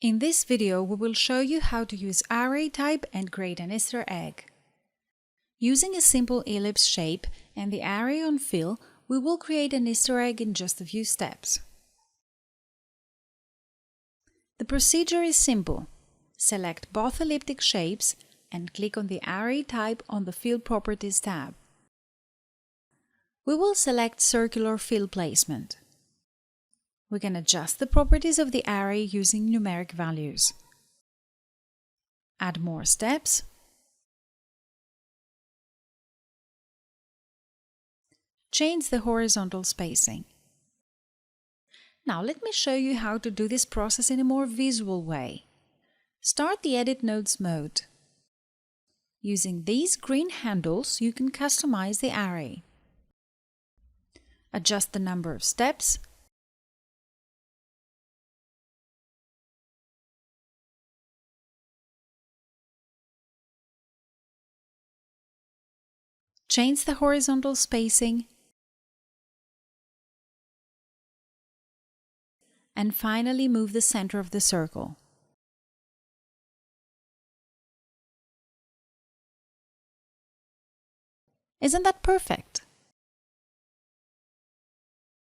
In this video, we will show you how to use array type and create an Easter egg. Using a simple ellipse shape and the array on fill, we will create an Easter egg in just a few steps. The procedure is simple. Select both elliptic shapes and click on the array type on the Fill Properties tab. We will select Circular Fill Placement. We can adjust the properties of the array using numeric values. Add more steps. Change the horizontal spacing. Now let me show you how to do this process in a more visual way. Start the Edit Nodes mode. Using these green handles, you can customize the array. Adjust the number of steps. Change the horizontal spacing. And finally move the center of the circle. Isn't that perfect?